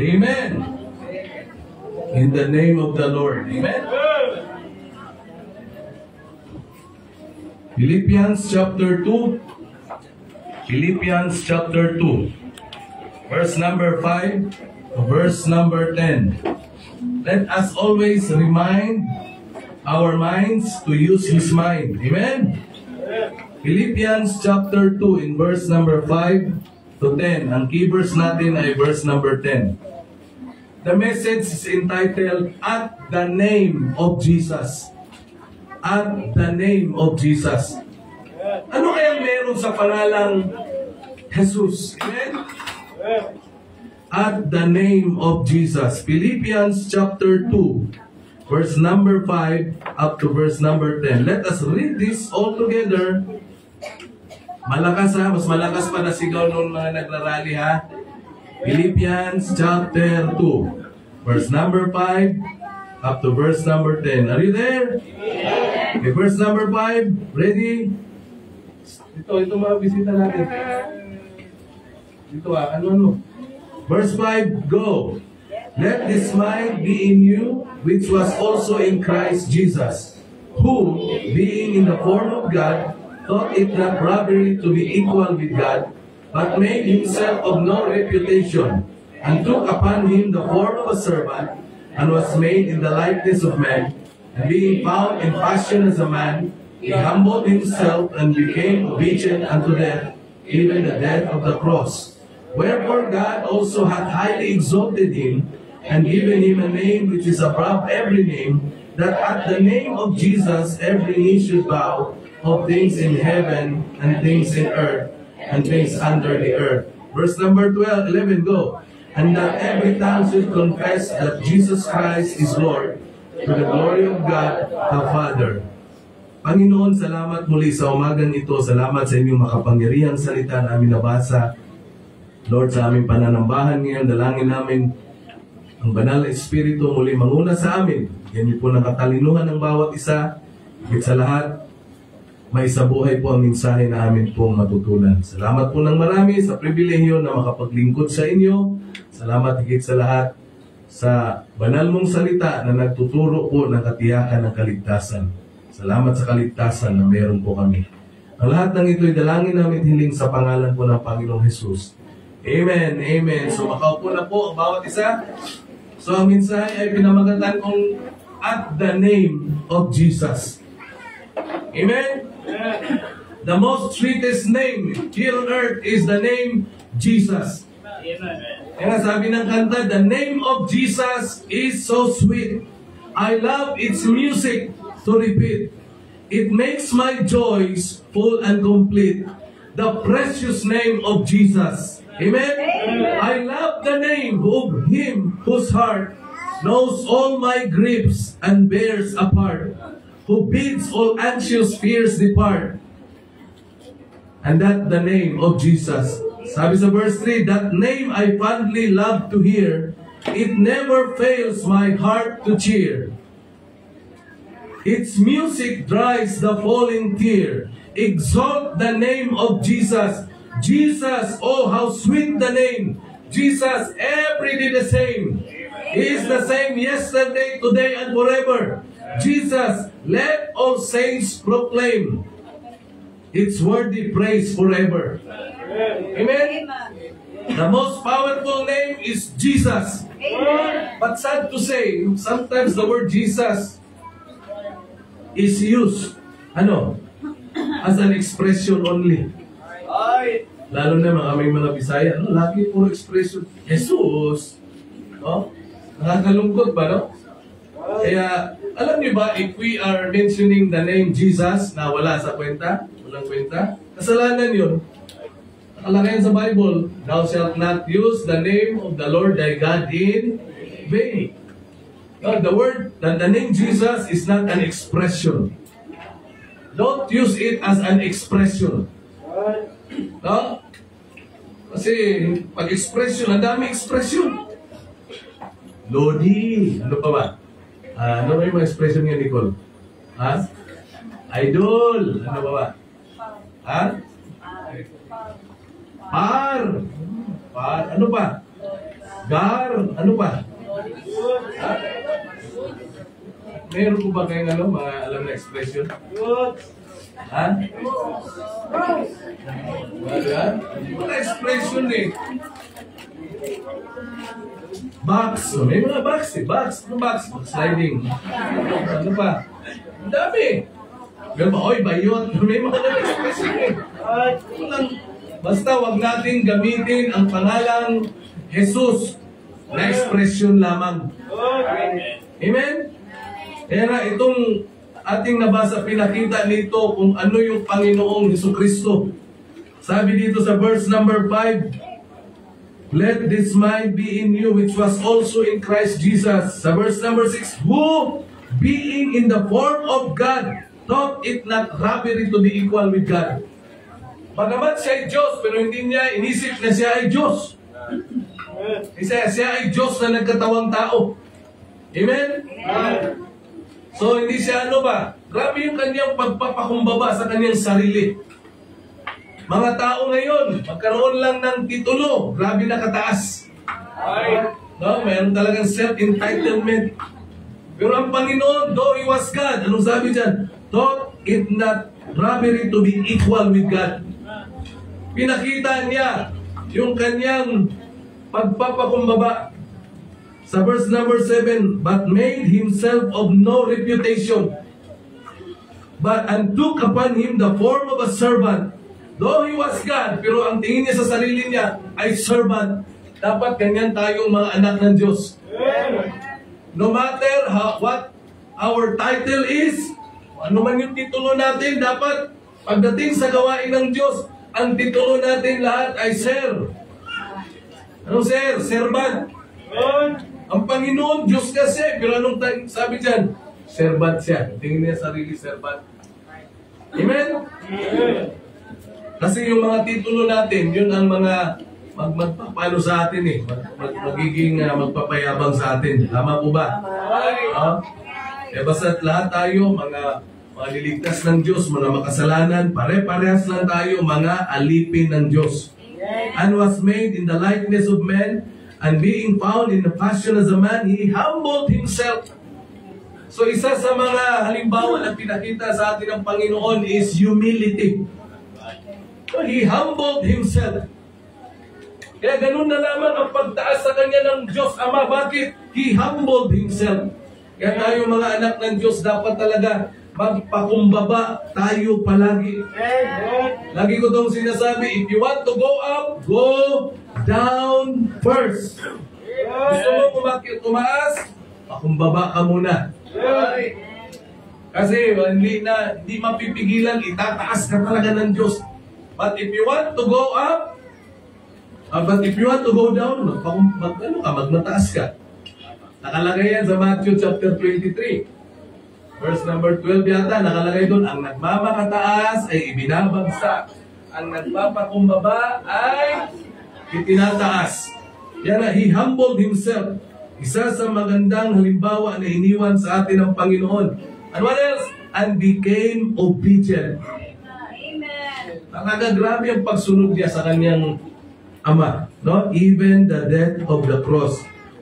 Amen. In the name of the Lord. Amen. Philippians chapter 2. Philippians chapter 2. Verse number 5 to verse number 10. Let us always remind our minds to use His mind. Amen. Philippians chapter 2 in verse number 5 to 10. Ang key verse natin ay verse number 10. The message is entitled, At the Name of Jesus. At the Name of Jesus. Ano kaya meron sa pangalang Jesus? Amen? At the Name of Jesus. Philippians chapter 2, verse number 5 up to verse number 10. Let us read this all together. Malakas ha, mas malakas pa na sigaw nung mga nagrarally ha. Philippians chapter 2, verse number 5 up to verse number 10. Are you there? Okay, verse number 5, ready? Ito mga bisita natin. Dito ano? Verse 5, go. Let this mind be in you, which was also in Christ Jesus, who, being in the form of God, thought it not robbery to be equal with God, but made himself of no reputation, and took upon him the form of a servant, and was made in the likeness of man. And being found in fashion as a man, he humbled himself and became obedient unto death, even the death of the cross. Wherefore God also hath highly exalted him, and given him a name which is above every name, that at the name of Jesus every knee should bow, of things in heaven, and things in earth, and things under the earth. Verse number 11, go. And that every tongue should confess that Jesus Christ is Lord, to the glory of God the Father. Panginoon, salamat muli sa umagang ito. Salamat sa inyong makapangyarihang salita na aming nabasa. Lord, sa aming pananambahan ngayon, dalangin namin ang banal na Espiritu muli manguna sa amin. Yan niyo po ng katalinuhan ng bawat isa. Higit sa lahat, may isabuhay po ang mensahe na amin pong matutunan. Salamat po ng marami sa pribilehyo na makapaglingkod sa inyo. Salamat higit sa lahat sa banal mong salita na nagtuturo po ng katiyakan ng kaligtasan. Salamat sa kaligtasan na meron po kami. Ang lahat ng ito'y dalangin namin hiling sa pangalan po ng Panginoong Jesus. Amen, amen. So makaupo na po ang bawat isa. So ang mensahe ay pinamagatan kong at the name of Jesus. Amen? The most sweetest name here on earth is the name Jesus. Kaya sabi ng kanta, the name of Jesus is so sweet. I love its music to repeat. It makes my joys full and complete. The precious name of Jesus. Amen? I love the name of Him whose heart knows all my griefs and bears a part, who bids all anxious fears depart. And that the name of Jesus. Sabi sa verse 3, that name I fondly love to hear. It never fails my heart to cheer. Its music dries the falling tear. Exalt the name of Jesus. Jesus, oh how sweet the name. Jesus, every day the same. He is the same yesterday, today, and forever. Jesus, let all saints proclaim. It's worthy praise forever. Amen? The most powerful name is Jesus. But sad to say, sometimes the word Jesus is used, as an expression only. Lalo na mga Bisaya, lagi puro expression, Jesus. Nakakalungkot ba, no? Kaya, alam niyo ba, if we are mentioning the name Jesus na wala sa kwenta, walang kwenta, kasalanan yun. Nakalagay sa Bible, thou shalt not use the name of the Lord thy God in vain. No, the name Jesus is not an expression. Don't use it as an expression. No? Kasi, pag-expression, ang dami expression. Lodi, ano pa ba? Ano ba yung mga expression niya, Nicole? Ha? Idol, ano pa ba? Ha? Par, ano pa? Gar, ano pa? Ha? Meron po ba kayong mga alam na expression? Ha? Wala? Wala expression eh. Box. May mga box eh. Box. Ano box? Sliding. Ano pa? Ang dami. Ganun ba? Oy, bayot. May mga expression eh. Basta wag natin gamitin ang pangalang Jesus na expression lamang. Amen? Kaya nga, itong ating nabasa, pinakita nito kung ano yung Panginoong Jesucristo. Sabi dito sa verse number 5, let this mind be in you, which was also in Christ Jesus. Sa verse number 6, who, being in the form of God, thought it not robbery to be equal with God. Bagamat siya ay Diyos, pero hindi niya inisip na siya ay Diyos. Siya ay Diyos na nagkatawang tao. Amen? So, hindi siya ano ba? Grabe yung kanyang pagpapakumbaba sa kanyang sarili. Mga tao ngayon, magkaroon lang ng titulo, grabe na kataas. No, mayroon talagang self-entitlement. Pero ang Panginoon, though He was God, anong sabi dyan? Thought it not robbery to be equal with God. Pinakita niya yung kanyang pagpapakumbaba. Sa verse number 7, but made himself of no reputation, and took upon him the form of a servant. Though he was God, pero ang tingin niya sa sarili niya ay servant. Dapat ganyan tayong mga anak ng Diyos. No matter what our title is, ano man yung titulo natin, dapat pagdating sa gawain ng Diyos, ang titulo natin lahat ay Sir. Anong Sir? Servant. Ang Panginoon, Diyos kasi, pero anong sabi dyan? Servant siya. Tingin niya sarili, servant. Amen? Kasi yung mga titulo natin, yun ang mga magpapalo sa atin eh. Magiging magpapayabang sa atin. Tama po ba? Basta't lahat tayo, mga liligtas ng Diyos, mga makasalanan, pare-parehas lang tayo, mga alipin ng Diyos. And was made in the likeness of men, and being found in the fashion as a man, He humbled Himself. So isa sa mga halimbawa na pinakita sa atin ng Panginoon is humility. So He humbled Himself. Kaya ganun na lamang ang pagtaas sa Kanya ng Diyos Ama. Bakit? He humbled Himself. Kaya tayo mga anak ng Diyos, dapat talaga magpakumbaba tayo palagi. Lagi ko itong sinasabi, if you want to go up, go down first. Gusto mo tumaas, pakumbaba ka muna. Kasi hindi mapipigilan, itataas ka talaga ng Diyos. But if you want to go up, but if you want to go down, magmataas ka. Nakalagay yan sa Matthew chapter 23. Verse number 12 yata, nakalagay doon, ang nagmamakataas ay ibinabagsak. Ang nagpapakumbaba ay itinataas. Yan na, He humbled Himself. Isa sa magandang halimbawa na iniwan sa atin ng Panginoon. And what else? And became obedient. Amen. Nakagagrabe ang pagsunod niya sa kanyang Ama. No? Even the death of the cross.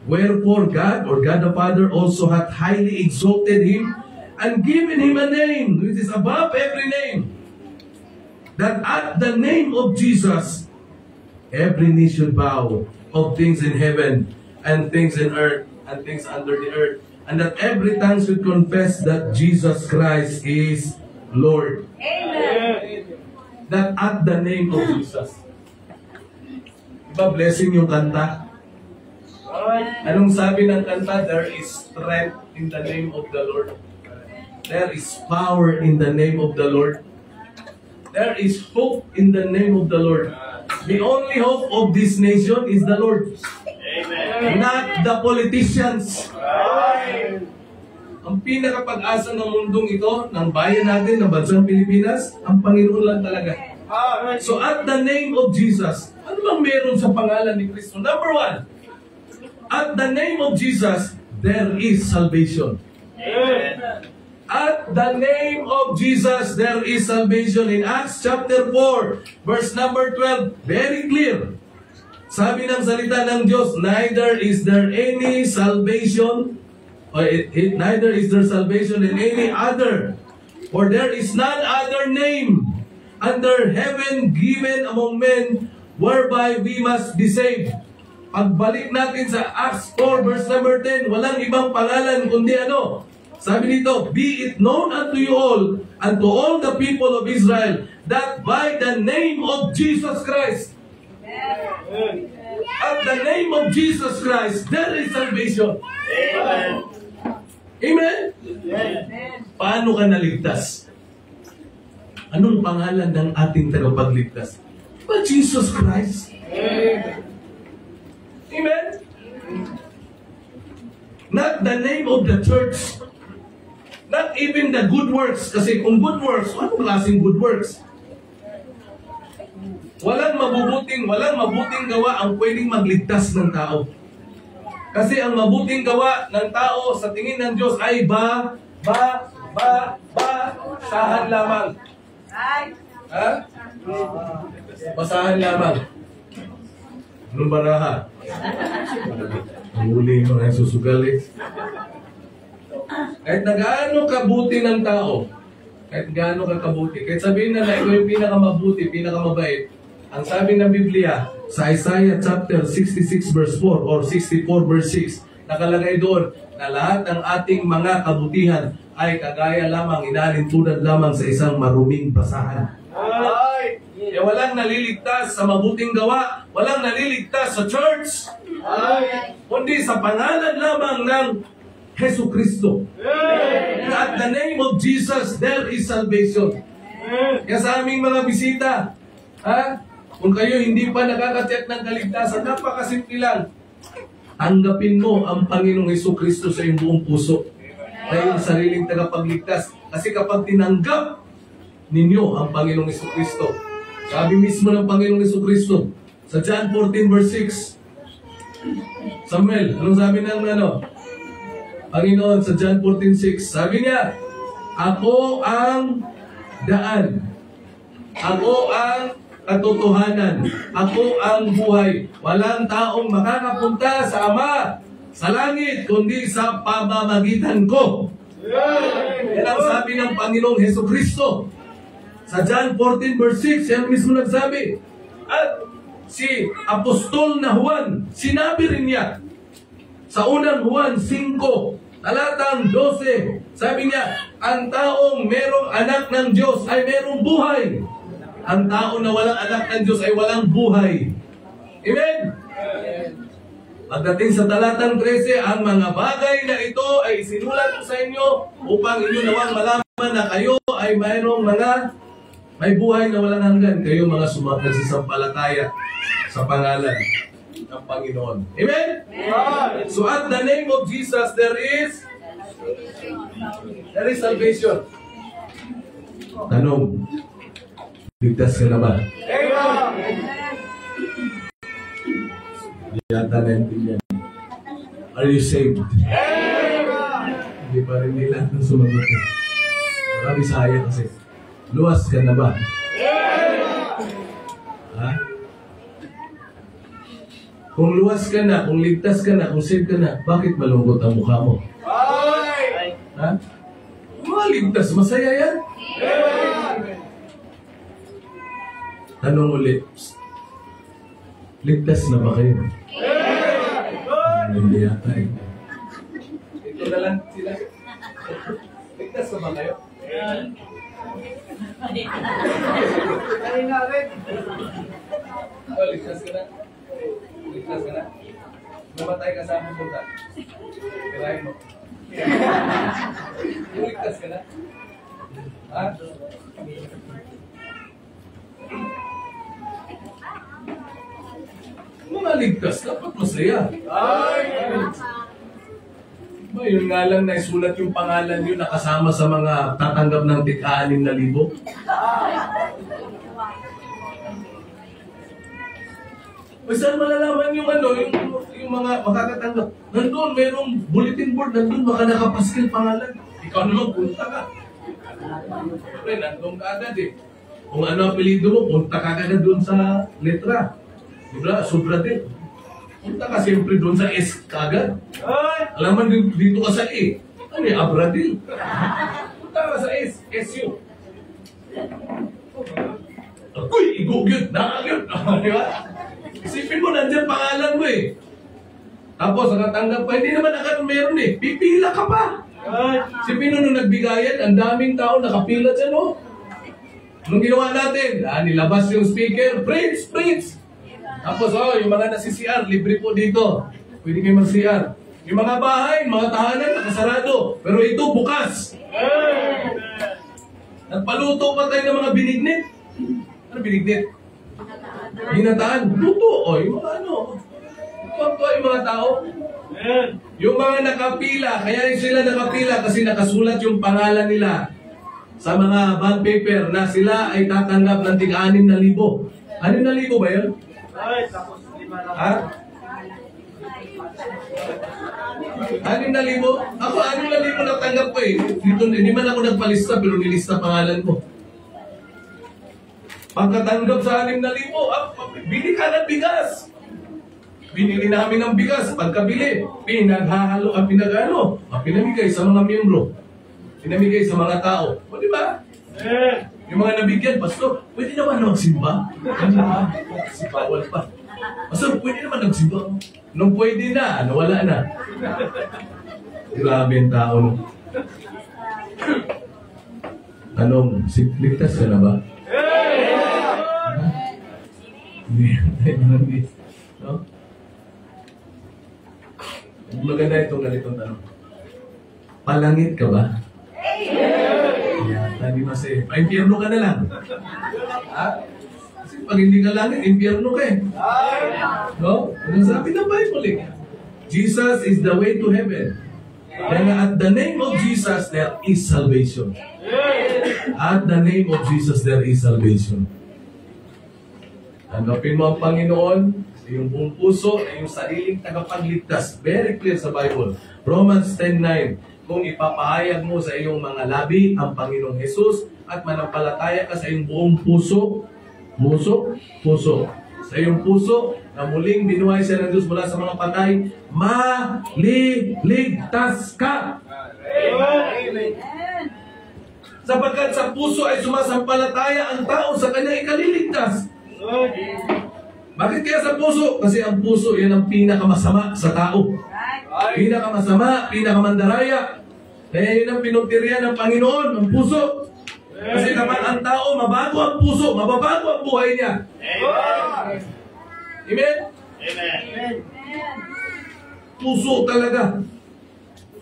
Wherefore God, or God the Father, also hath highly exalted Him, and given Him a name which is above every name, that at the name of Jesus, every knee should bow, of things in heaven, and things in earth, and things under the earth, and that every tongue should confess that Jesus Christ is Lord. Amen. That at the name of Jesus. Diba blessing yung kanta? Anong sabi ng kanta? There is strength in the name of the Lord. There is power in the name of the Lord. There is hope in the name of the Lord. The only hope of this nation is the Lord. Amen. Not the politicians. Amen. Ang pinakapag-asa ng mundong ito, ng bayan natin, ng bansang Pilipinas, ang Panginoon lang talaga. Amen. So at the name of Jesus, ano bang meron sa pangalan ni Kristo? Number one, at the name of Jesus, there is salvation. Amen. At the name of Jesus, there is salvation. In Acts chapter 4, verse number 12, very clear. Sabi ng salita ng Diyos, neither is there any salvation, neither is there salvation in any other, for there is none other name under heaven given among men whereby we must be saved. Pagbalik natin sa Acts 4, verse number 10, walang ibang pangalan kundi ano? Sabi dito, be it known unto you all and to all the people of Israel that by the name of Jesus Christ, at the name of Jesus Christ, there is salvation. Amen. Amen? Paano ka naligtas? Anong pangalan ng ating tagapagligtas? Ba Jesus Christ? Amen? Not the name of the church. Not even the good works. Kasi kung good works, anong klaseng good works? Walang mabuting gawa ang pwedeng magligtas ng tao. Kasi ang mabuting gawa ng tao sa tingin ng Diyos ay basahan lamang. Ha? Basahan lamang. Anong baraha? Ang huli mo na susugal eh. Kahit na gaano kabuti ng tao, kahit gaano ka kabuti, kahit sabihin na ikaw yung pinakamabuti, pinakamabait, ang sabi ng Biblia sa Isaiah chapter 66 verse 4 or 64 verse 6, nakalagay doon na lahat ng ating mga kabutihan ay kagaya lamang, inalintulad lamang sa isang maruming basahan. Walang naliligtas sa mabuting gawa, walang naliligtas sa church, kundi sa pangalan lamang ng Jesu Cristo. At the name of Jesus, there is salvation. Kaya sa aming mga bisita, kung kayo hindi pa nakakatiyak ng kaligtasan, napakasimple lang. Tanggapin mo ang Panginoong Jesu Cristo sa iyong buong puso na iyong sariling tagapagligtas. Kasi kapag tinanggap ninyo ang Panginoong Jesu Cristo, sabi mismo ng Panginoong Jesu Cristo sa John 14 verse 6, Samuel, anong sabi ng Panginoon sa John 14:6? Sabi niya, ako ang daan, ako ang katotohanan, ako ang buhay. Walang taong makakapunta sa Ama sa langit kundi sa pamamagitan ko. Yan ang sabi ng Panginoong Hesus Kristo sa John 14 verse 6. Yan mismo nagsabi. At si Apostol na Juan, sinabi rin niya sa unang Juan 5, talatang 12, sabi niya, ang taong merong anak ng Diyos ay merong buhay. Ang tao na walang anak ng Diyos ay walang buhay. Amen? Pagdating sa talatang 13, ang mga bagay na ito ay sinulat ko sa inyo upang inyo nawang malaman na kayo ay mayroong may buhay na walang hanggan. Kayo mga nagsisampalataya sa pangalan ng Panginoon. Amen? So at the name of Jesus, there is salvation. Tanong, ligtas ka na ba? Hindi yata naintindihan. Are you saved? Hindi pa rin nila ang sumagot. Marami saya kasi. Luwas ka na ba? Ha? Kung luwas ka na, kung ligtas ka na, kung saved ka na, bakit malungkot ang mukha mo? Ha? Maligtas, masaya yan? Tanong ulit. Ligtas na ba kayo? Hindi yata eh. Ito na lang sila. Ligtas na ba kayo? Ligtas ka na? Ligtas ka na? Mamatay ka sa pupunta. Kirahin mo. Ligtas ka na? Ha? Mga ligtas, dapat masaya. Ba, yun nga lang naisulat yung pangalan nyo nakasama sa mga tatanggap ng tig-6,000. Saan malalaman yung yung mga makakatanggap? Nandun, mayroong bulletin board, nandun, baka nakapaskil pangalan. Ikaw naman, punta ka. Siyempre, nandun ka agad eh. Kung ano ang apelido mo, punta ka agad doon sa letra. Diba? Sobra din. Punta ka siyempre doon sa S kagad. Alam mo, dito ka sa E. Ano yung Abradil? Punta ka sa S. SU. Uy, igugyot. Nakagyot. Diba? Isipin mo, nandiyan pangalan mo eh. Tapos, nakatanggap pa. Hindi naman agad meron eh. Pipila ka pa. Si Pino nung nagbigayan, ang daming tao nakapila dyan, oh. Anong ginawa natin? Nilabas yung speaker, preach, preach! Tapos, yung mga nasi-CR, libre po dito. Pwede kayo mag-CR. Yung mga bahay, mga tahanan, nakasarado. Pero ito, bukas. Nagpaluto pa tayo ng mga binignit. Ano binignit? Hinataan. Luto. Yung mga ano. Tuwa yung mga tao. Yung mga nakapila, kaya sila nakapila kasi nakasulat yung pangalan nila sa mga bond paper na sila ay tatanggap ng tig-6,000. 6,000 ba yun? Tapos 5 lang. Ha? 6,000? Ako, 6,000 natanggap ko eh. Dito, hindi man ako nagpalista, pero nilista pangalan ko. Pagkatanggap sa 6,000, bili ka ng bigas. Binili namin ng bigas. Pagkabili, pinamigay sa mga miyembro. Pinamigay sa mga tao. O, di ba? Yung mga nabigyan, Pastor, pwede naman magsimba? Si bawal pa. Pastor, pwede naman nagsimba. Nung pwede na, nawala na. Grabe ang tao. Anong, ligtas ka na ba? Hindi. No? Maganda itong ganitong tanong. Palangit ka ba? Hindi masaya. Pa-impyerno ka na lang. Ha? Kasi pag hindi ka langit, impyerno ka eh. No? Anong sabi ng Bible eh? Jesus is the way to heaven. And at the name of Jesus, there is salvation. At the name of Jesus, there is salvation. Tanggapin mo ang Panginoon sa iyong buong puso, na iyong sariling tagapagligtas. Very clear sa Bible. Romans 10:9. Kung ipapahayag mo sa iyong mga labi ang Panginoong Jesus at manampalataya ka sa iyong buong puso, sa iyong puso, na muling binuhay siya ng Diyos mula sa mga patay, maliligtas ka. Amen. Sapagkat sa puso ay sumasampalataya ang tao sa kanyang ikaliligtas. Bakit kaya sa puso? Kasi ang puso, yan ang pinakamasama sa tao. Pinakamasama, pinakamandaraya. Kaya yun ang pinuntirya ng Panginoon, ang puso. Kasi naman ang tao, mabago ang puso, mababago ang buhay niya. Amen? Amen. Puso talaga.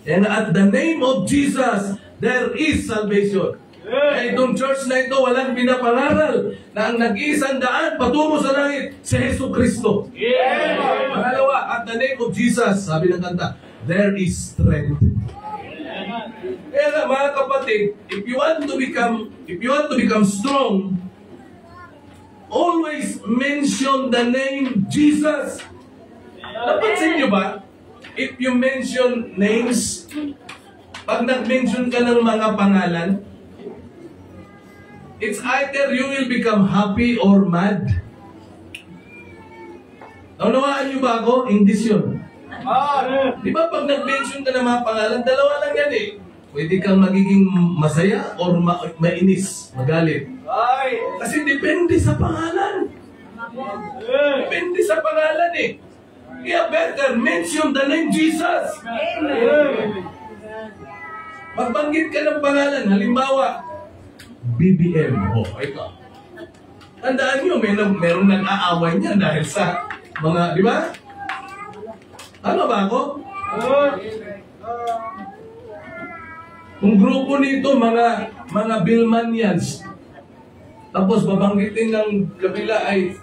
And at the name of Jesus, there is salvation. Kaya itong church na ito, walang pinapangaral na ang nag-iisang daan patungo sa langit, si Jesu Cristo. Pangalawa, at the name of Jesus, sabi ng kanta, there is strength. Kaya nga, mga kapatid, if you want to become strong, always mention the name Jesus. Napansin niyo ba? If you mention names, pag nag-mention ka ng mga pangalan, it's either you will become happy or mad. Naunawaan niyo ba ako? English yun. Di ba pag nag-mention ka ng mga pangalan, dalawa lang yan eh. Pwede kang magiging masaya or mainis, magalit. Kasi depende sa pangalan. Depende sa pangalan eh. Kaya better mention the name Jesus. Magbanggit ka ng pangalan, halimbawa, BBM. Ito. Tandaan nyo, meron nag-aaway niya dahil sa mga, di ba? Ano ba ako? Kung grupo nito, mga Bilmanians, tapos babanggitin ng kabila ay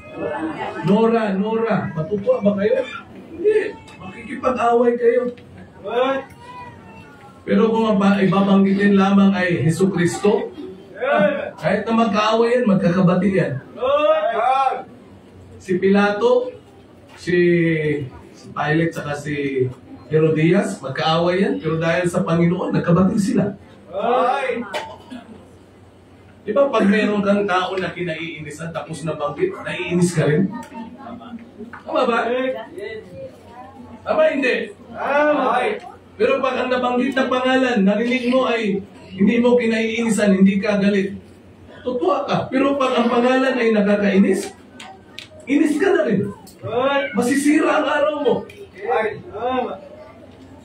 Nora. Matutuwa ba kayo? Hindi. Makikipag-away kayo. Pero kung ibabanggitin lamang ay Jesu Cristo, kahit na magkaaway yan, magkakabati yan. Si Pilato, si Pilate, saka si Herodias, magkaaway yan, pero dahil sa Panginoon, nagkabati sila. Di ba pag meron kang tao na kinaiinisan tapos nabanggit, naiinis ka rin? Tama ba? Tama hindi? Pero pag ang nabanggit na pangalan, narinig mo ay hindi mo kinaiinisan, hindi ka galit, tutuwa ka. Pero pag ang pangalan ay nakakainis, inis ka na rin. Masisira ang araw mo.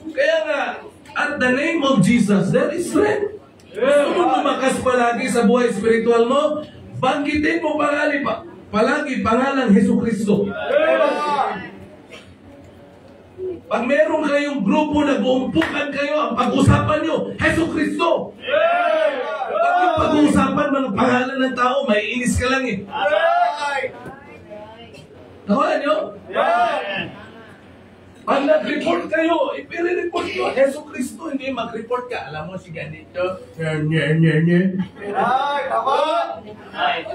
Kaya nga, at At the name of Jesus, there is strength. Gusto mo lumakas palagi sa buhay spiritual mo, banggitin mo palagi pangalan Hesus Kristo. Pag meron kayong grupo na buumpukan kayo, ang pag-usapan nyo, Hesus Kristo. Pag yung pag-uusapan mga pangalan ng tao, maiinis ka lang eh. Nakuha nyo? Pag nag-report kayo, ipire-report nyo, Hesus Kristo, hindi mag-report ka. Alam mo si ganito,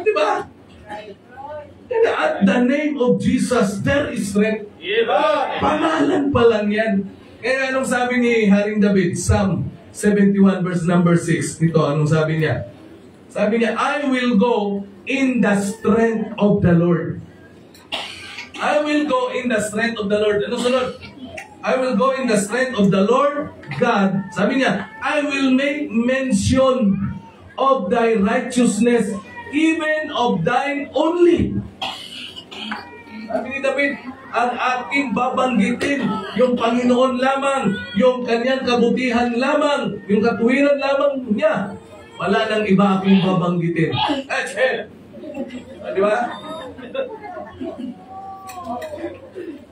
diba? At the name of Jesus, there is strength. Pangalan pa lang yan. Kaya anong sabi ni Haring David? Psalm 71 verse number 6. Ito, anong sabi niya? Sabi niya, I will go in the strength of the Lord. I will go in the strength of the Lord. Ano sunod? I will go in the strength of the Lord God. Sabi niya, I will make mention of thy righteousness, even of thine only. Sabi ni David, ang aking babanggitin yung Panginoon lamang, yung kanyang kabutihan lamang, yung katuwiran lamang niya. Wala nang iba aking babanggitin. Di ba?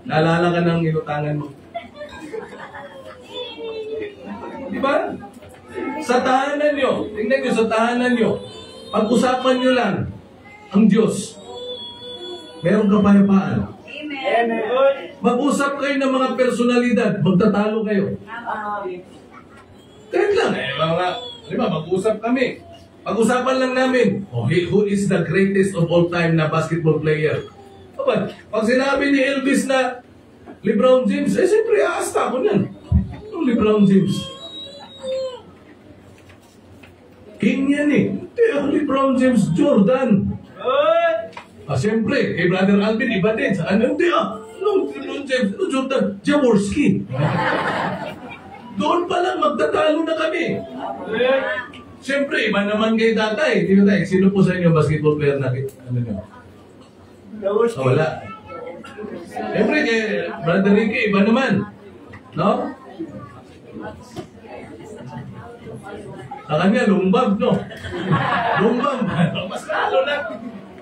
Naalala ka ng inutangan mo. Di ba? Sa tahanan nyo, tingnan nyo sa tahanan nyo, pag-usapan nyo lang ang Diyos. Meron kapayapaan. Amen. Mag-usap kayo ng mga personalidad, magtatalo kayo. Kahit lang eh, di ba, mag-usap kami. Pag-usapan lang namin, who is the greatest of all time na basketball player? Pag sinabi ni Elvis na LeBron James, siyempre aasta ko niyan. Yung LeBron James. King yan eh. Hindi ako LeBron James, Jordan. Siyempre, kay Brother Alvin, iba din. Sa ano? Hindi LeBron James, Jordan, Jaworski. Doon pa lang, magtatalo na kami. Siyempre, iba naman kay tatay. Sino po sa inyo basketball player na? Ano nyo? Wala. Siyempre, kay Brother Ricky, iba naman. No? Sa kanya, lumbag, no? Lumbag. Mas lalo na.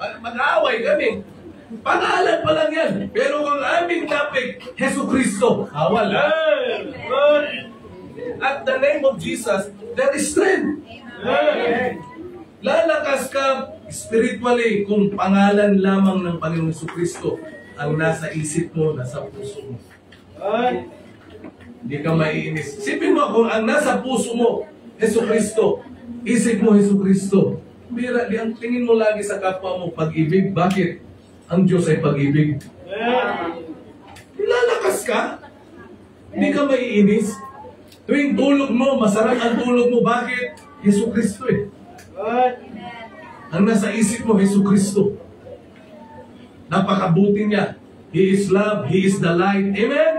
Mag-aaway kami. Pangalan pa lang yan. Pero kung aming topic, Hesus Kristo, wala. At the name of Jesus, there is strength. Lalakas ka spiritually kung pangalan lamang ng Panginoon Hesus Kristo ang nasa isip mo, nasa puso mo. Hindi ka maiinis. Sipin mo kung ang nasa puso mo, Hesus Kristo, isip mo Hesus Kristo. Bira, ang tingin mo lagi sa kapwa mo, pag-ibig. Bakit? Ang Diyos ay pag-ibig. Lalakas ka. Hindi ka maiinis. Tuwing tulog mo, masarap ang tulog mo. Bakit? Hesus Kristo eh. Ang nasa isip mo, Hesus Kristo. Napakabuti niya. He is love. He is the light. Amen?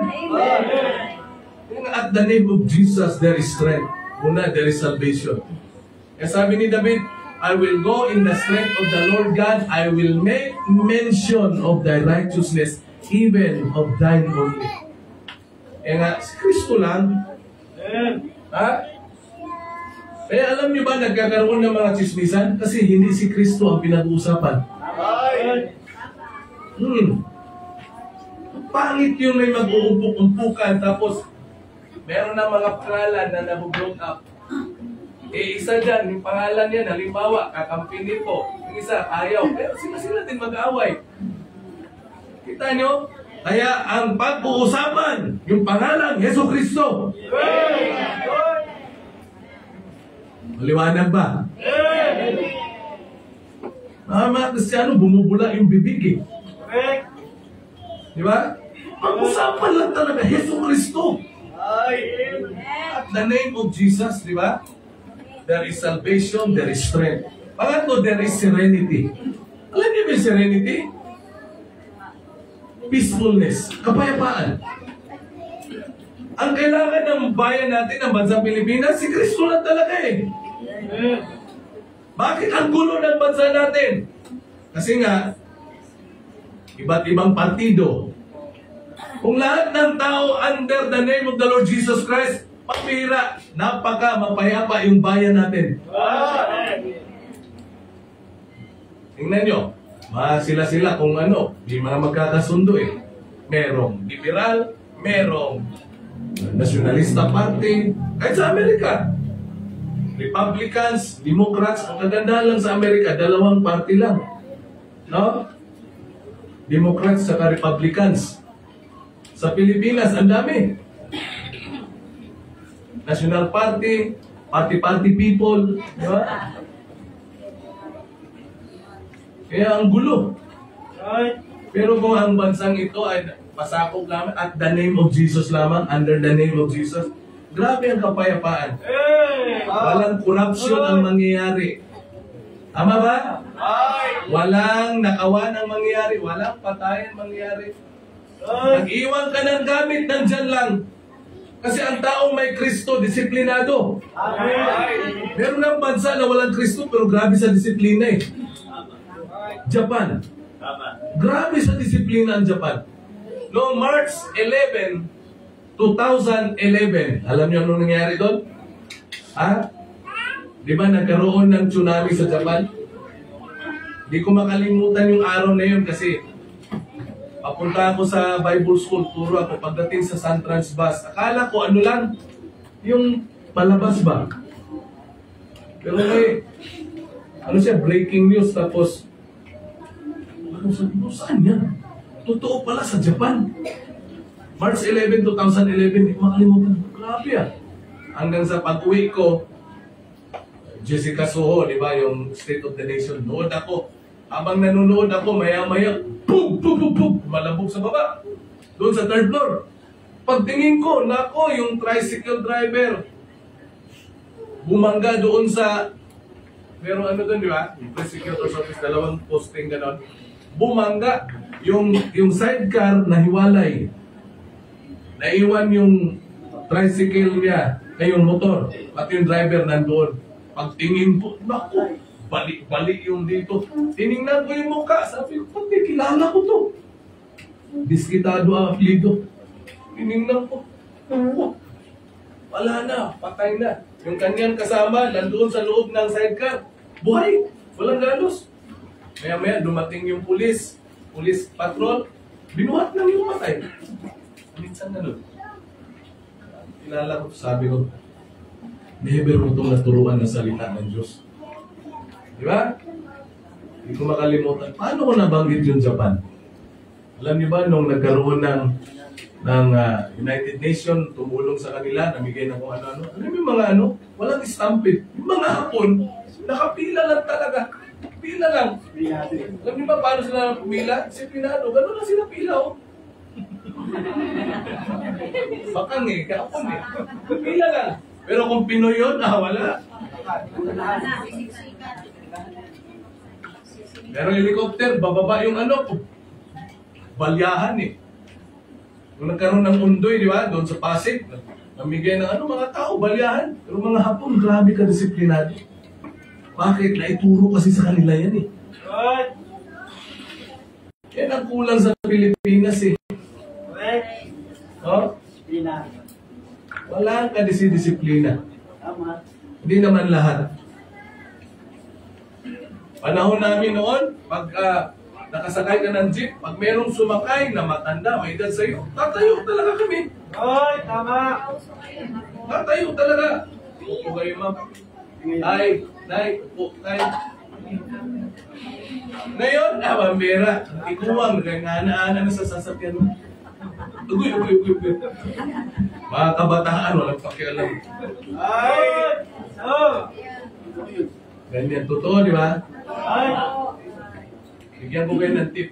At the name of Jesus, there is strength. Una, there is salvation. Kaya sabi ni David, I will go in the strength of the Lord God. I will make mention of thy righteousness, even of thine only. Eh nga, si Kristo lang. Ha? Kaya alam niyo ba, nagkakaroon ng mga chismisan? Kasi hindi si Kristo ang pinag-uusapan. Pangit yung may mag-uumpuk-umpukan, tapos meron na mga pangalan na nabublock up. Isa dyan, yung pangalan niya, halimbawa, kakampi nito. Yung isa, ayaw. Pero sila din mag-aaway. Kita nyo? Kaya ang pag-uusapan, yung pangalan, Hesus Kristo. Maliwanag ba? Mga Kristiyano, bumubula yung bibig eh. Di ba? Pag-usapan lang talaga, Hesus Kristo. At the name of Jesus, di ba? There is salvation, there is strength. Pangatlo, there is serenity. Alam niyo ba yung serenity? Peacefulness, kapayapaan. Ang kailangan ng bayan natin, ng bansang Pilipinas, si Kristo lang talaga eh. Bakit ang gulo ng bansa natin? Kasi nga, iba't ibang partido. Kung lahat ng tao under the name of the Lord Jesus Christ, Pambira, napaka mapayapa yung bayan natin. Tingnan nyo, sila-sila kung ano, di mga magkakasundo eh. Merong liberal, merong nationalista party, kahit sa Amerika. Republicans, Democrats, ang kaganda lang sa Amerika, dalawang party lang. No? Democrats at Republicans. Sa Pilipinas, ang dami. National Party, Party People, di ba? Kaya ang gulo. Pero kung ang bansang ito ay pasakop lamang at the name of Jesus lamang, under the name of Jesus, grabe ang kapayapaan. Walang corruption ang mangyayari. Tama ba? Walang nakawan ang mangyayari. Walang patayan mangyayari. Nag-iwan ka ng gamit, nandyan lang. Kasi ang taong may Kristo, disiplinado. Meron ng bansa na walang Kristo, pero grabe sa disiplina eh. Japan. Grabe sa disiplina ang Japan. Noong March 11, 2011, alam niyo anong nangyari doon? Ha? Di ba nagkaroon ng tsunami sa Japan? Di ko makalimutan yung araw na yun kasi papunta ako sa Bible School, turo ako pagdating sa San Trans Bus. Akala ko ano lang, yung palabas ba? Pero may, ano siya, breaking news, tapos, ano sabi mo, saan yan? Totoo pala sa Japan. March 11, 2011, di ko makalimutan. Grabe ah. Hanggang sa pag-uwi ko, Jessica Soho, di ba, yung State of the Nation, nood ako. Habang nanonood ako, maya-maya, boom, boom, boom, boom, malabog sa baba. Doon sa third floor. Pagtingin ko, nako, yung tricycle driver, bumangga doon sa, pero ano doon, di ba? Yung prosecutor's office, dalawang posting gano'n. Bumangga, yung sidecar nahiwalay. Naiwan yung tricycle niya, yung motor, at yung driver nandoon. Pagtingin ko, naku, balik-balik yung dito. Tiningnan ko yung mukha, sabi ko, pati kilala ko to. Diskitado ang apelido. Tiningnan ko, wala na, patay na. Yung kanyang kasama, nandoon sa loob ng sidecar, buhay, walang galos. Maya-maya, dumating yung police patrol, binuhat lang yung patay. Minsan ganun. Kilala ko, sabi ko, never mo itong naturuan ng salita ng Diyos. Di ba? Hindi ko makalimutan. Paano ko nabanggit yung Japan? Alam niyo ba, nung nagkaroon ng United Nations, tumulong sa kanila, namigay na kung ano-ano. Alam niyo yung mga ano? Walang stampede. Yung mga Hapon, nakapila lang talaga. Pila lang. Alam niyo ba paano sila pumila? Disiplinado. Gano'n lang sila pila, oh. Bakang eh, kahapon eh. Pila lang. Pero kung Pinoy yun, wala. Pero helicopter, bababa yung ano, balyahan eh. Kung nagkaroon ng undoy, di ba, doon sa Pasig, namigay ng ano, mga tao, balyahan. Pero mga Hapon, grabe ka disiplinado. Bakit? Naituro kasi sa kanila yan eh. Yan ang kulang sa Pilipinas eh. No? Wala ka disiplina. Hindi naman lahat. Panahon namin noon, pag nakasakay ka ng jeep, pag merong sumakay na matanda, may edad sa'yo, tatayo talaga kami. Tama. Tatayo talaga. Upo kayo, ma'am. Ay, nay, upo, nay. Ngayon, pambira. Ikuwang, nag-ana-ana na sa sasakyan mo. Uy. Mga kabataan, walang pakialam. Ganyan, totoo, di ba? Bigyan ko kayo ng tip.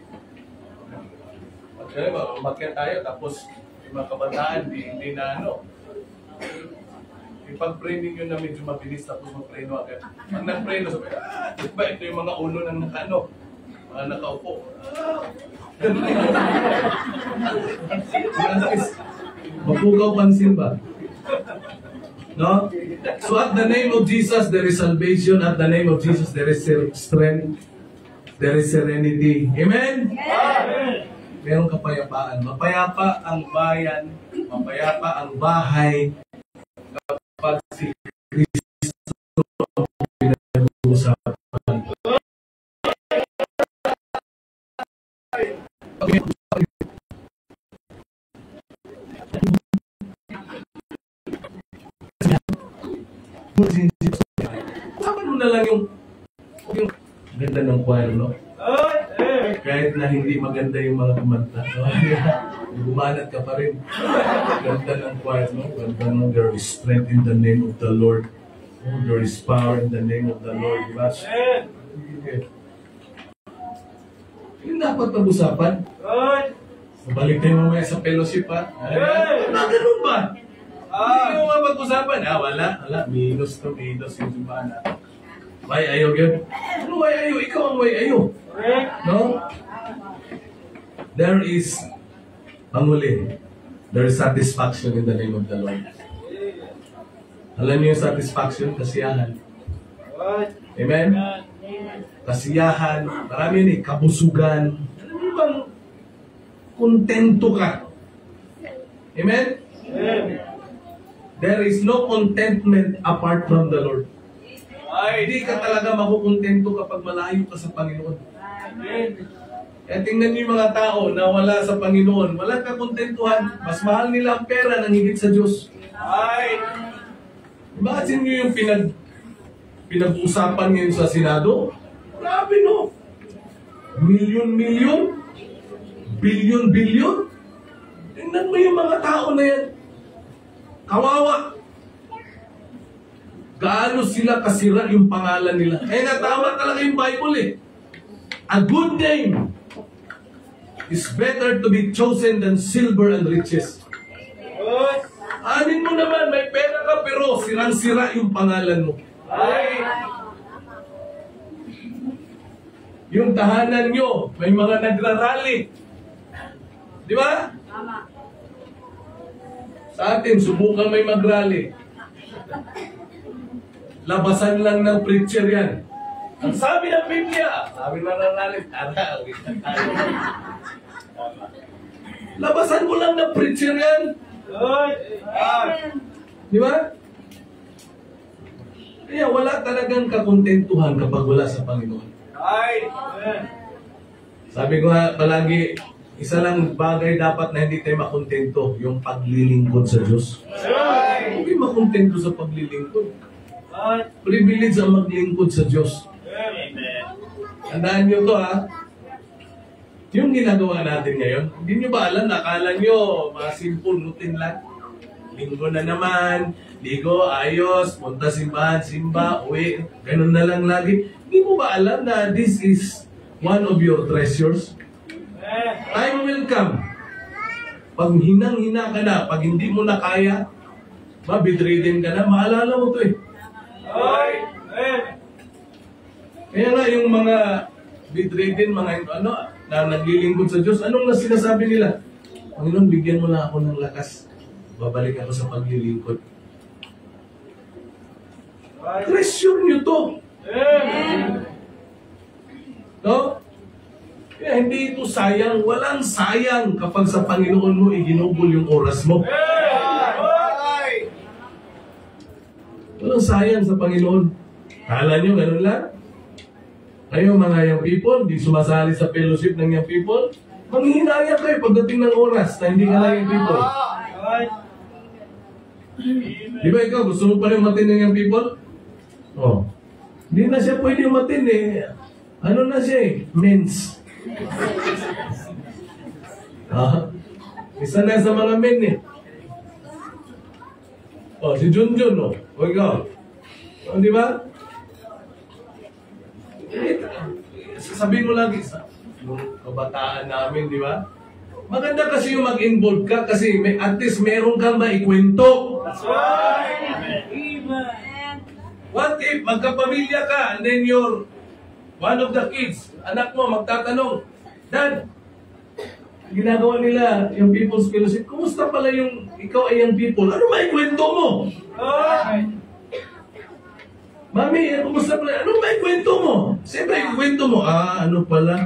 Umakyat tayo, tapos yung mga kabataan, hindi na ano. Ipag-pray ninyo na medyo mabilis, tapos mag-preno agad. Pag nag-preno, sabi, diba ito yung mga ulo ng mga nakaupo. Mapugaw pansin ba? No? So at the name of Jesus, there is salvation. At the name of Jesus, there is strength. There is serenity. Amen? Amen. Merong kapayapaan. Mapayapa ang bayan. Mapayapa ang bahay. pag si Kristo ang pinag-uusapan. Sabi mo na lang yung ganda ng choir, no? Kahit na hindi maganda yung mga kumanta, no? Gumanat ka pa rin. Ganda ng choir, no? Ganda ng there is strength in the name of the Lord. Oh, there is power in the name of the Lord. Diba? Okay. Yung dapat pag-usapan. Balik tayo mamaya sa fellowship, ha? Ganun ba? Hindi mo mapag-usapan. Wala. Minus yung simbahan. May ayaw yun. Ano may ayaw? Ikaw ang may ayaw. No? There is, panguli, there is satisfaction in the name of the Lord. Alam niyo yung satisfaction? Kasiyahan. Amen? Kasiyahan. Marami yun eh. Kabusugan. Alam niyo bang kontento ka? Amen? There is no contentment apart from the Lord. Hindi ka talaga makukontento kapag malayo ka sa Panginoon. Kaya tingnan niyo yung mga tao na wala sa Panginoon, walang kakontentuhan. Mas mahal nila ang pera nang higit sa Diyos. Bakit niyo yung pinag-uusapan ngayon sa Senado? Grabe, no? Milyon-milyon? Bilyon-bilyon? Tingnan mo yung mga tao na yan. Kawawa. Gaano sila kasira yung pangalan nila. Kaya nga tama talaga yung Bible eh. A good name is better to be chosen than silver and riches. Anin mo naman, may pera ka pero sirang-sira yung pangalan mo. Yung tahanan nyo, may mga nagrarally. Di ba? Sa atin, subukan may mag-rally. Labasan lang ng preacher yan. Ang sabi ng Biblia, sabi na nangalit, labasan mo lang ng preacher yan. Di ba? Kaya wala talagang kakontentuhan kapag wala sa Panginoon. Sabi ko nga palagi, isa lang bagay dapat na hindi tayo makontento, yung paglilingkod sa Diyos. Hindi makontento sa paglilingkod. Privilege ang maglingkod sa Diyos. Tandaan nyo to, ha? Yung ginagawa natin ngayon, hindi nyo ba alam, nakala nyo, mga simple routine lang. Linggo na naman, ligo, ayos, punta simbahan, simba, uwi, ganun na lang lagi. Hindi mo ba alam na this is one of your treasures? Time will come. Pag hinang-hina ka na, pag hindi mo na kaya, bedridden ka na, maalala mo to eh. Kaya nga yung mga bedridden, mga ano, na naglilingkod sa Diyos, anong na sinasabi nila? Panginoon, bigyan mo na ako ng lakas. Babalik ako sa paglilingkod. Treasure nyo to. No? Kaya hindi ito sayang. Walang sayang kapag sa Panginoon mo iginugol yung oras mo. Walang sayang sa Panginoon. Kala nyo, ganun lang? Kayo mga young people, di sumasali sa fellowship ng young people, manghihinayang kayo pagdating ng oras na hindi ka na young people. Di ba ikaw, gusto mo pa rin umatin ng young people? Oh. Hindi na siya pwede umatin eh. Ano na siya eh? Mens. Isa na sa mga men eh. Oh, si Junjun, oh. O ikaw. O, di ba? Sasabihin mo lagi sa kabataan namin, di ba? Maganda kasi yung mag-involve ka kasi at least meron kang maikwento. That's right. Amen. What if magkapamilya ka and then you're one of the kids, anak mo magtatanong, Dad, ginagawa nila yung People's Fellowship, kumusta pala yung ikaw ay yung people? Ano maikwento mo? Mami, kumusta pala? Ano maikwento mo? Siyempre, ikwento mo. Ano pala?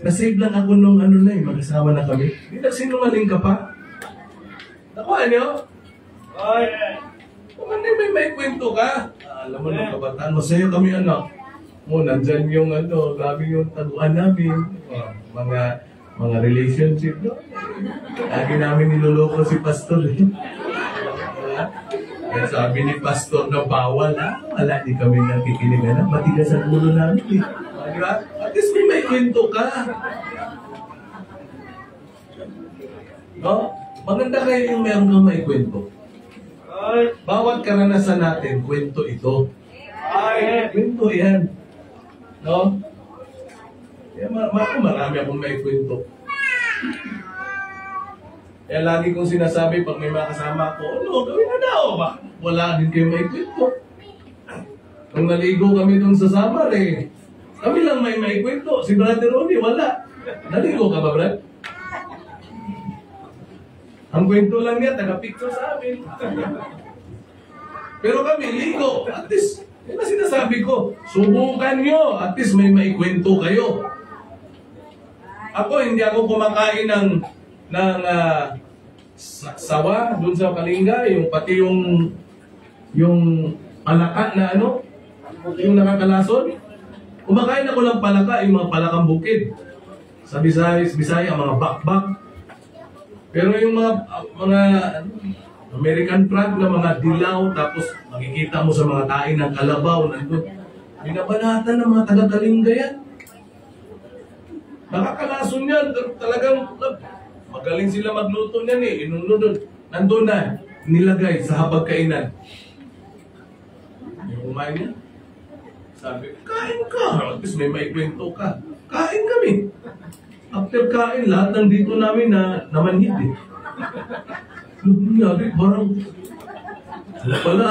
Nasave lang ako nung mag-asawa na kami. Hindi nagsinungaling ka pa. Nakuha niyo? Kung ano may kwento ka, alam mo nung kabataan, masaya kami anak. Nandyan yung gabi yung taguan namin. Mga relationship, no? Lagi namin niloloko si Pastor, eh. Kaya sabi ni Pastor na bawal, wala, di kami nakikinig, matigas ang ulo namin, eh. Diba? At least may kwento ka. No? Maganda kayo yung meron kang may kwento. Bawat karanasan natin, kwento ito. Kwento yan. No? Kaya marami akong may kwento. Kaya lagi kong sinasabi pag may mga kasama ko, gawin na daw. Wala din kayo may kwento. Nung naligo kami dun sa Samar, kami lang may kwento. Si Brother Ronnie, wala. Naligo ka ba, Brad? Ang kwento lang niya, taga-picture sa amin. Pero kami, ligo. At least, yun na sinasabi ko, subukan nyo. At least may kwento kayo. Ako, hindi ako kumakain ng sawa dun sa Kalinga, pati yung palaka na yung nakakalason. Kumakain ako ng palaka, yung mga palakang bukid. Sa Bisaya, mga bakbak. Pero yung mga American truck na mga dilaw, tapos makikita mo sa mga tain ng kalabaw, nandun. Binabanatan ng mga taga-Kalinga yan. Nakakalason yan. Talagang magaling sila magluto niyan, eh. Nandun na, nilagay sa hapagkainan. Yung kumain niya, sabi, kain ka. At least may maikwento ka. Kain kami. After kain, lahat ng dito namin namanhid, eh. Sabi, parang, pala,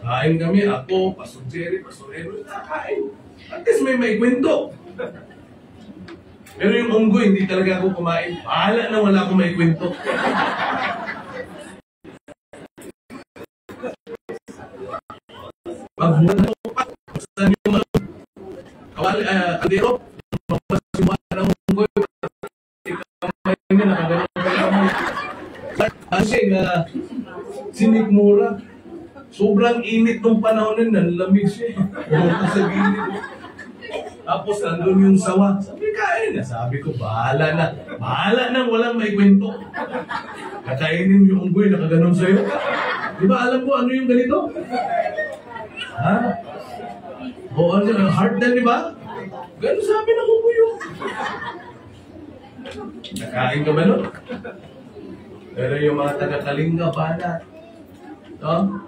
kain kami, ako, Pastor Jerry, Pastor Edwin, kain. At least may maikwento. Pero yung unggoy, hindi talaga ako kumain. Bahala na wala akong maikwento. Pag muna ko, saan yung kawali, kaldero, magpasimuha ng unggoy, kamay niya, nakagano'n ka kamay. Kasi sinikmura. Sobrang init nung panahon nun, nanlamig siya. Sa gilid. Tapos nandun yung sawa. Sabi, kain na. Sabi ko, bahala na. Bahala na, walang may kwento. Kakainin yung unggoy, nakaganon sa'yo. Di ba alam ko ano yung ganito? Ha? O ano, heart na, di ba? Ganon sabi ng unggoy yun. Nakain ka ba nun? Pero yung mga taga-Kalinga, bahala. No?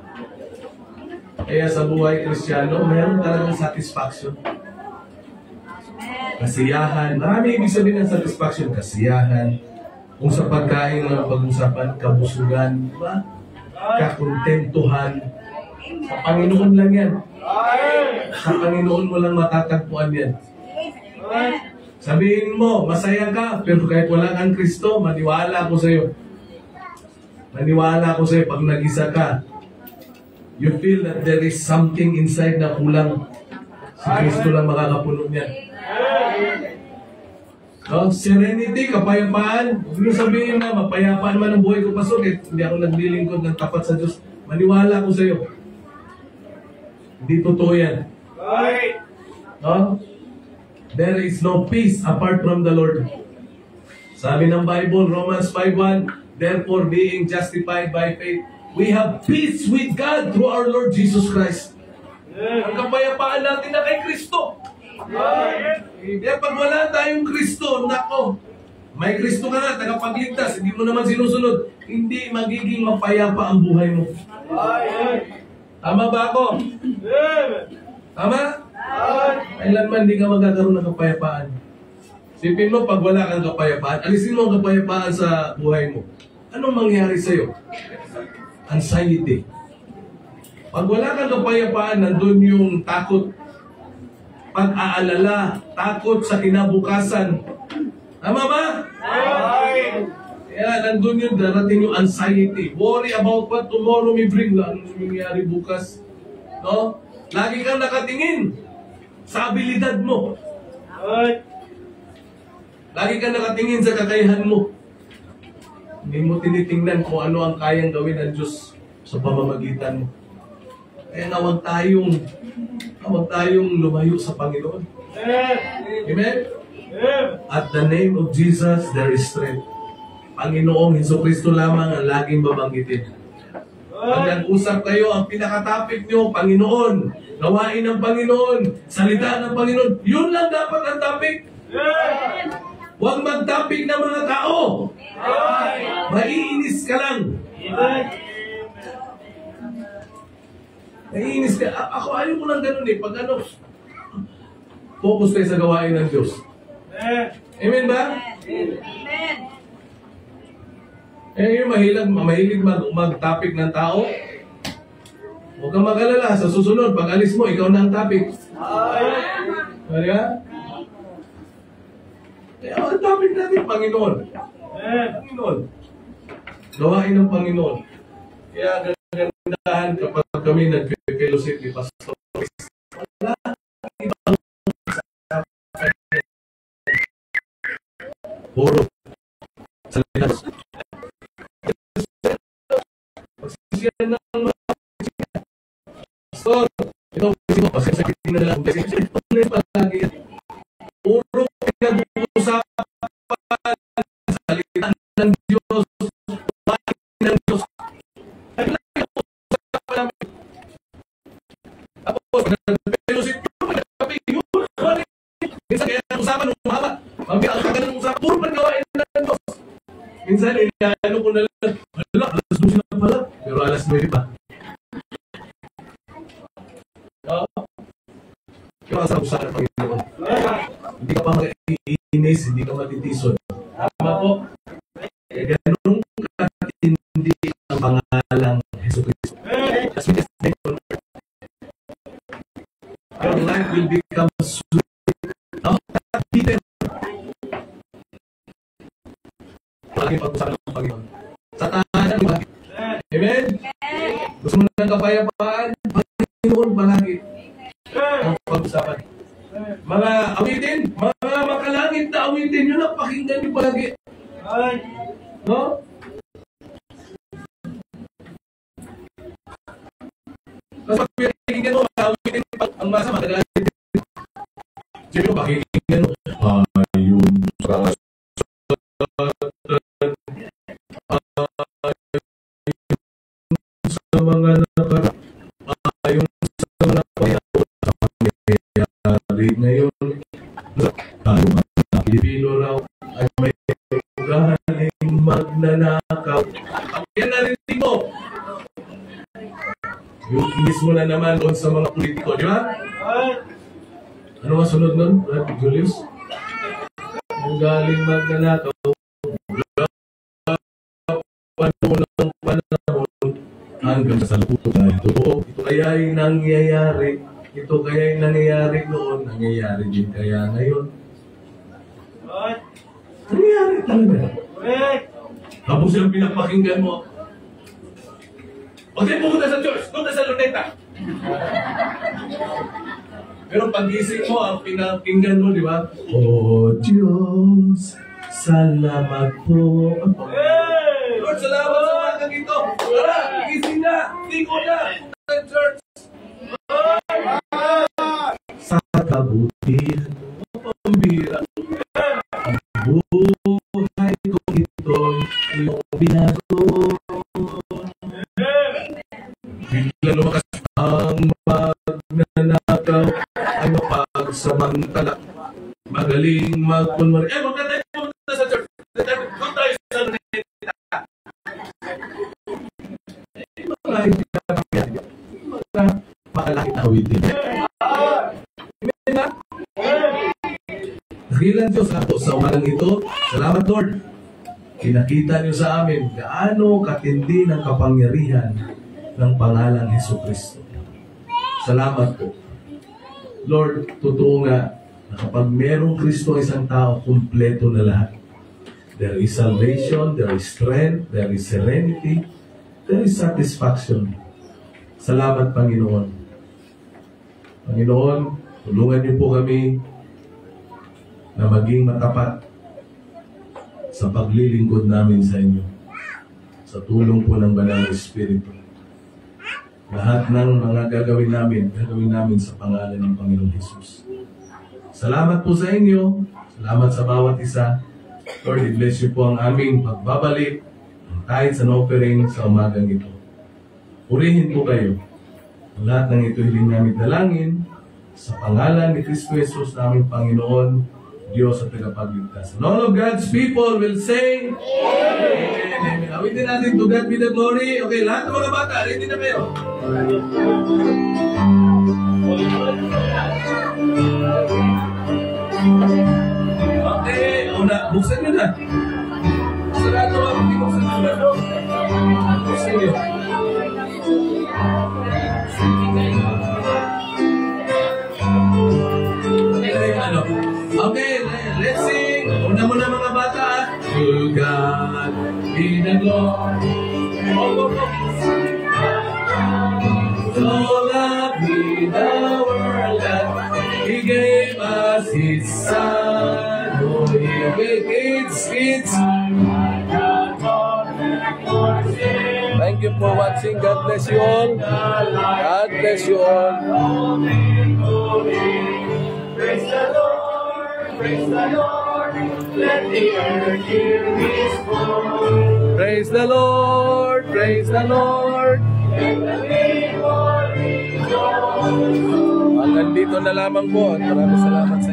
Kaya sa buhay Kristiyano, mayroon talagang satisfaction. Kasiyahan. Marami ibig sabihin ng satisfaction. Kasiyahan. Kung sa pagkain ng pag-usapan, kabusugan, diba? Kakontentuhan. Sa Panginoon lang yan. Sa Panginoon mo lang matatagpuan yan. Sabihin mo, masaya ka, pero kahit wala kang Kristo, maniwala ako sa'yo. Maniwala ako sa'yo, pag nag-isa ka, you feel that there is something inside na kulang. Si Kristo lang makakapuno niyan. No? Serenity, kapayapaan. Huwag niyo sabihin na mapayapaan man ang buhay ko, Pastor. Hindi ako naglilingkod ng tapat sa Diyos. Maniwala ako sa iyo. Hindi totoo yan. No? There is no peace apart from the Lord. Sabi ng Bible, Romans 5:1, therefore being justified by faith, we have peace with God through our Lord Jesus Christ. Ang kapayapaan natin na kay Kristo. Kaya pag wala tayong Kristo, nako, may Kristo ka na, tagapagligtas, hindi mo naman sinusunod, hindi magiging mapayapa ang buhay mo. Tama ba ako? Tama? Kailanman hindi ka magkakaroon ng kapayapaan. Sipin mo, pag wala kang kapayapaan, alisin mo ang kapayapaan sa buhay mo. Anong mangyari sa'yo? Anxiety. Pag wala kang kapayapaan, nandun yung takot, pag-aalala, takot sa kinabukasan. Tama ba? Kaya nandun yung darating yung anxiety. Worry about what tomorrow may bring. Ano nangyayari bukas? No? Lagi kang nakatingin sa abilidad mo. Lagi kang nakatingin sa kakayahan mo. Hindi mo tinitingnan kung ano ang kayang gawin ng Diyos sa pamamagitan mo. Kaya nga huwag tayong lumayo sa Panginoon. Amen? At the name of Jesus, there is strength. Panginoong Hesukristo lamang ang laging babanggitin. Pag nag-usap kayo, ang pinaka-topic nyo, Panginoon, gawain ng Panginoon, salita ng Panginoon, yun lang dapat ang topic. Huwag mag-topic ng mga tao. Maiinis ka lang. Maiinis ka. Ako ayaw mo lang ganun eh. Pag ano, focus tayo sa gawain ng Diyos. Amen ba? Amen. Yung mahilig mag-topic ng tao. Huwag kang mag-alala. Sa susunod, pag alis mo, ikaw na ang topic. Kaya nga? Kaya ang topic natin, Panginoon. Panginoon. Gawain ng Panginoon. Kaya gagandahan kapag kami nag-fellowship ni Pastor. Wala. Puro. Salita. Pagsisyan ng mga Pastor, ito pagsisyan na lang. Pagsisyan palagi yan. Puro pinag-uusapan salita ng Diyos, pahay ng Diyos. Tapos, nag-fellowship yun, minsan kaya usapan ng mahaba. Mamaya ang kagalang usapan, puro paggawain ng Diyos. Minsan, inaano ko na lang, hala, alas 12 na pala, pero alas 9 pa. Kaya sa usapan ng Panginoon. Hindi ka pa mag-iinis, hindi ka matitison. Tama po? Kaya ganun katindi ang pangalang Jesucristo. As we just think on earth, your life will become sweet. No? Bitter. Palagi pag-usapan ng Panginoon. Sa tahanan, di ba? Amen? Gusto mo ng kapayapaan? Panginoon palagi. Ang pag-usapan. Mga awitin, mga makalangit na awitin, yun ang pakinggan niyo palagi. No? Kasi pag pinakinggan mo, awitin, ang masa, matagalit. Sino pakinggan mo? Ayun sa mga nakara, ayon sa mga pangyayari ngayon, tayo mga Pilipino raw ay may ugaling magnanakaw. Yan narinig mo. Yung mismo na naman doon sa mga politiko, di ba? Ano ang sunod nun, Brother Julius? Ugaling magnanakaw. Panahon hanggang sa saluto na ito. Ito kaya ay nangyayari. Ito kaya ay nangyayari noon. Nangyayari din kaya ngayon. Nangyayari talaga. Tapos yung pinapakinggan mo. Okay, pumunta sa church. Punta sa Luneta. Pero pag-isip mo, ang pinapakinggan mo, di ba? Oh Diyos, salamat po. Lord, salamat sa mga ganito. Tara, gising na. Liko na. Punta sa church. Sa kabutihan mo, pambira. Ang buhay ko ito, iyong binago. Bigla lumakas ang magnanakaw ay mapagsamantala. Magaling magpunmari. Huwag na tayo pumunta sa church. Doon tayo sa Luneta. Mga hindi na pangyayari. Mga makalakit na awitin. Amen na? Dakilan Diyos ako sa umalang ito. Salamat Lord. Kinakita niyo sa amin gaano katindi ng kapangyarihan ng pangalang Jesucristo. Salamat po. Lord, totoo nga na kapag merong Kristo isang tao, kumpleto na lahat. There is salvation, there is strength, there is serenity, there is satisfaction. Salamat, Panginoon. Panginoon, tulungan niyo po kami na maging matapat sa paglilingkod namin sa inyo. Sa tulong po ng Banal na Espiritu. Lahat ng mga gagawin namin sa pangalan ng Panginoon Jesus. Salamat po sa inyo. Salamat sa bawat isa. Lord, i-bless you po ang aming pagbabalik, ang tithes and offering sa umagang ito. Purihin po kayo. Ang lahat ng ito hiling namin dalangin sa pangalan ni Kristo Jesus na aming Panginoon, Diyos at tagapagligtas. And all of God's people will say, Amen. Amen. Awitin natin, to God be the glory. Okay, lahat ng mga bata, ready na kayo. Okay, buksan nyo na. Buksan na ito, buksan nyo na. Buksan nyo. Okay, let's sing. Una muna mga bata. To God be the glory. So lovely the world that He gave us His Son. Oh, okay, kids. Thank you for watching. God bless you all. God bless you all. Praise the Lord, praise the Lord, let the earth hear His voice. Praise the Lord, praise the Lord. Let the people rejoice. Hanggang dito na lamang po. Maraming salamat sa inyo.